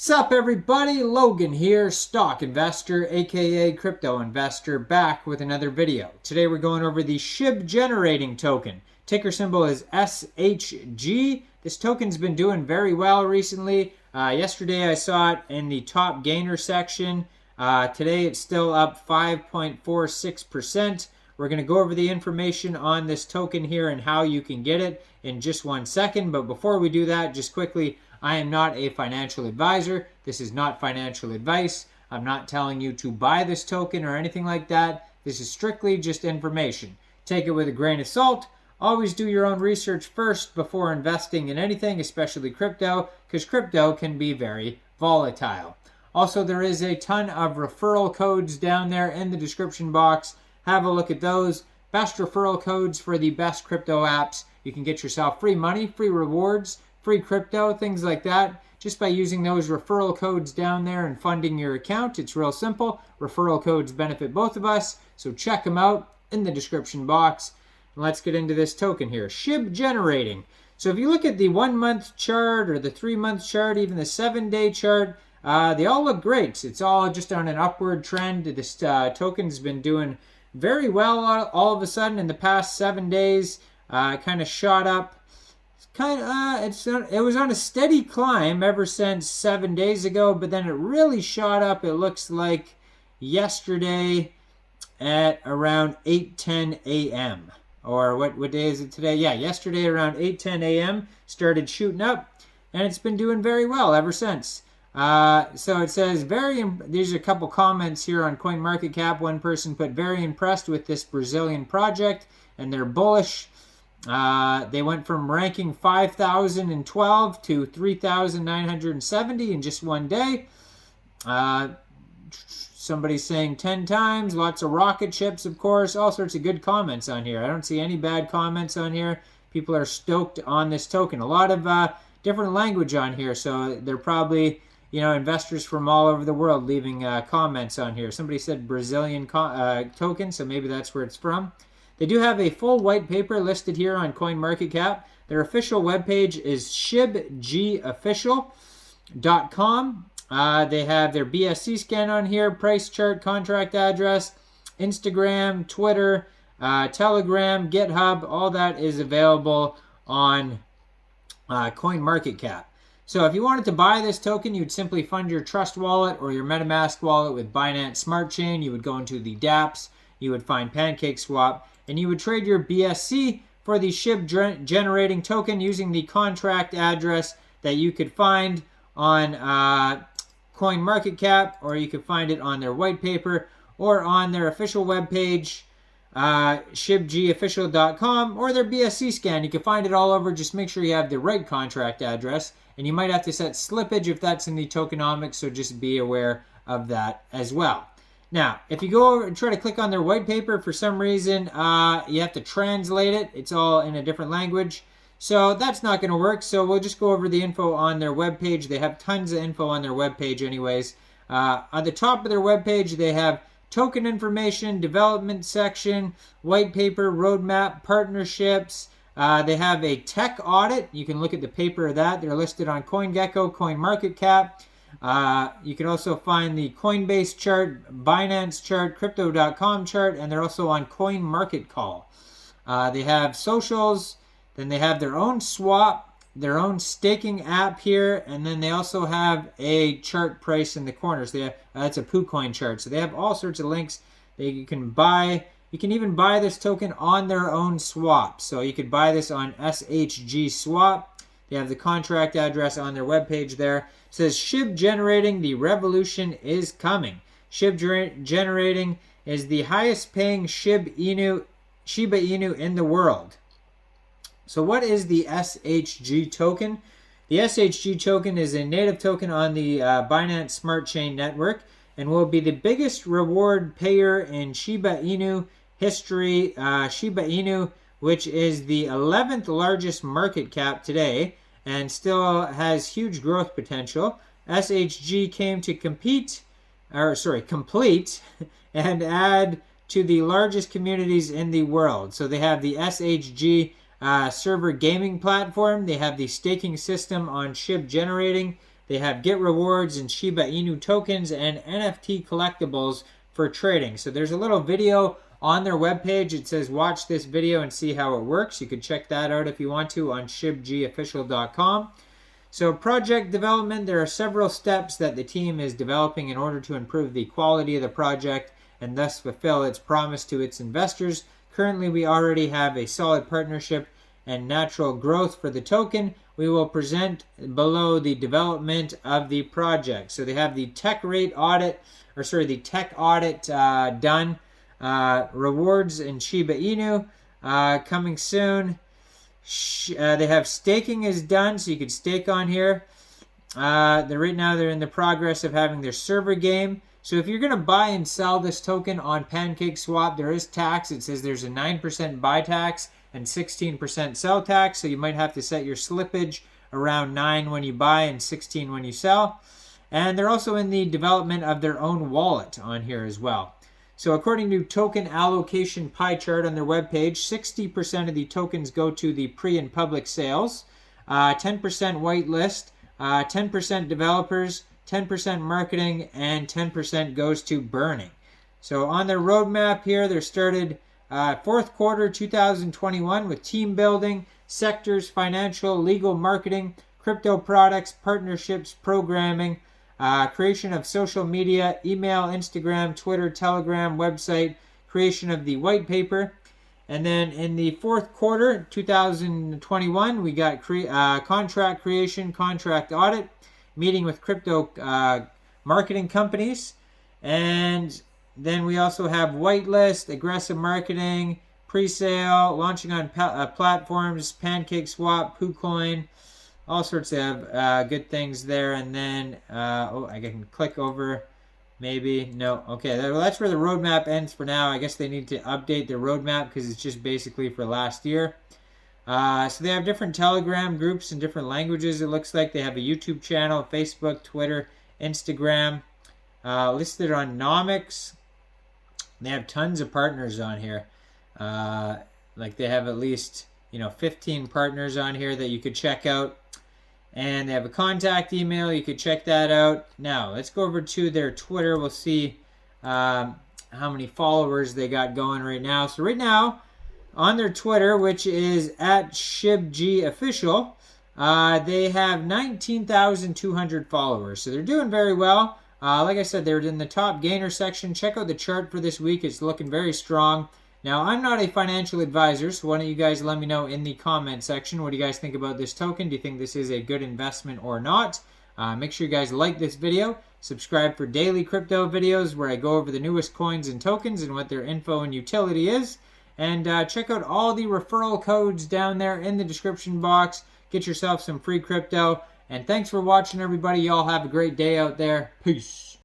Sup everybody, Logan here, stock investor aka crypto investor, back with another video. Today we're going over the Shib generating token. Ticker symbol is SHG. This token's been doing very well recently. Yesterday I saw it in the top gainer section. Today it's still up 5.46%. We're going to go over the information on this token here and how you can get it in just 1 second. But before we do that, just quickly, I am not a financial advisor. This is not financial advice. I'm not telling you to buy this token or anything like that. This is strictly just information. Take it with a grain of salt. Always do your own research first before investing in anything, especially crypto, because crypto can be very volatile. Also, there is a ton of referral codes down there in the description box. Have a look at those. Best referral codes for the best crypto apps. You can get yourself free money, free rewards, free crypto, things like that, just by using those referral codes down there and funding your account. It's real simple. Referral codes benefit both of us, so check them out in the description box. And let's get into this token here. Shib generating. So if you look at the 1 month chart or the 3 month chart, even the 7-day chart, they all look great. It's all just on an upward trend. This token's been doing very well all of a sudden in the past 7 days. Kind of shot up. It was on a steady climb ever since 7 days ago, but then it really shot up. It looks like yesterday at around 8:10 a.m. Or what day is it today? Yeah, yesterday around 8:10 a.m. started shooting up, and it's been doing very well ever since. So it says there's a couple comments here on CoinMarketCap. One person put very impressed with this Brazilian project, and they're bullish. They went from ranking 5,012 to 3,970 in just 1 day. Somebody's saying 10 times. Lots of rocket ships, of course. All sorts of good comments on here. I don't see any bad comments on here. People are stoked on this token. A lot of different language on here, so they're probably investors from all over the world leaving comments on here. Somebody said Brazilian token, so maybe that's where it's from. They do have a full white paper listed here on CoinMarketCap. Their official webpage is shibgofficial.com. They have their BSC scan on here, price chart, contract address, Instagram, Twitter, Telegram, GitHub. All that is available on CoinMarketCap. So if you wanted to buy this token, you'd simply fund your Trust wallet or your MetaMask wallet with Binance Smart Chain. You would go into the dApps, you would find PancakeSwap, and you would trade your BSC for the Shib generating token using the contract address that you could find on CoinMarketCap, or you could find it on their white paper or on their official webpage, shibgofficial.com, or their BSC scan. You can find it all over. Just make sure you have the right contract address, and you might have to set slippage if that's in the tokenomics, so just be aware of that as well. Now, if you go over and try to click on their white paper, for some reason, you have to translate it. It's all in a different language. So that's not going to work. So we'll just go over the info on their webpage. They have tons of info on their webpage anyways. On the top of their webpage, they have token information, development section, white paper, roadmap, partnerships. They have a tech audit. You can look at the paper of that. They're listed on CoinGecko, CoinMarketCap. You can also find the Coinbase chart, Binance chart, Crypto.com chart, and they're also on CoinMarketCall. They have socials, then they have their own swap, their own staking app here, and then they also have a chart price in the corners. That's a PooCoin chart. So they have all sorts of links that you can buy. You can even buy this token on their own swap. So you could buy this on SHG Swap. They have the contract address on their webpage there. It says Shib generating, the revolution is coming. Shib generating is the highest paying Shiba Inu in the world. So what is the SHG token? The SHG token is a native token on the Binance Smart Chain network and will be the biggest reward payer in Shiba Inu history. Shiba Inu, which is the 11th largest market cap today and still has huge growth potential. SHG came to complete and add to the largest communities in the world. So they have the SHG server gaming platform. They have the staking system on Shib generating. They have Get Rewards and Shiba Inu tokens and NFT collectibles for trading. So there's a little video on their webpage. It says watch this video and see how it works. You can check that out if you want to on shibgofficial.com. So project development, there are several steps that the team is developing in order to improve the quality of the project and thus fulfill its promise to its investors. Currently, we already have a solid partnership and natural growth for the token. We will present below the development of the project. So they have the tech audit done. Rewards in Shiba Inu coming soon. They have staking is done, so you could stake on here. Right now they're in the progress of having their server game. So if you're going to buy and sell this token on PancakeSwap, there is tax. It says there's a 9% buy tax and 16% sell tax. So you might have to set your slippage around 9 when you buy and 16 when you sell. And they're also in the development of their own wallet on here as well. So according to token allocation pie chart on their webpage, 60% of the tokens go to the pre and public sales, 10% whitelist, 10% developers, 10% marketing, and 10% goes to burning. So on their roadmap here, they're started fourth quarter 2021 with team building, sectors, financial, legal, marketing, crypto products, partnerships, programming, creation of social media, email, Instagram, Twitter, Telegram, website, creation of the white paper. And then in the fourth quarter 2021, we got contract creation, contract audit, meeting with crypto marketing companies. And then we also have whitelist, aggressive marketing, pre-sale, launching on platforms, PancakeSwap, KuCoin, all sorts of good things there. And then, I can click over, maybe. No, okay, well, that's where the roadmap ends for now. I guess they need to update their roadmap because it's just basically for last year. So they have different Telegram groups in different languages. It looks like they have a YouTube channel, Facebook, Twitter, Instagram, listed on Nomics. They have tons of partners on here. Like they have at least 15 partners on here that you could check out. And they have a contact email. You could check that out. Now, let's go over to their Twitter. We'll see how many followers they got going right now. So right now, on their Twitter, which is at ShibGOfficial, they have 19,200 followers. So they're doing very well. Like I said, they're in the top gainer section. Check out the chart for this week. It's looking very strong. Now, I'm not a financial advisor, so why don't you guys let me know in the comment section. What do you guys think about this token? Do you think this is a good investment or not? Make sure you guys like this video. Subscribe for daily crypto videos where I go over the newest coins and tokens and what their info and utility is. And check out all the referral codes down there in the description box. Get yourself some free crypto. And thanks for watching, everybody. Y'all have a great day out there. Peace.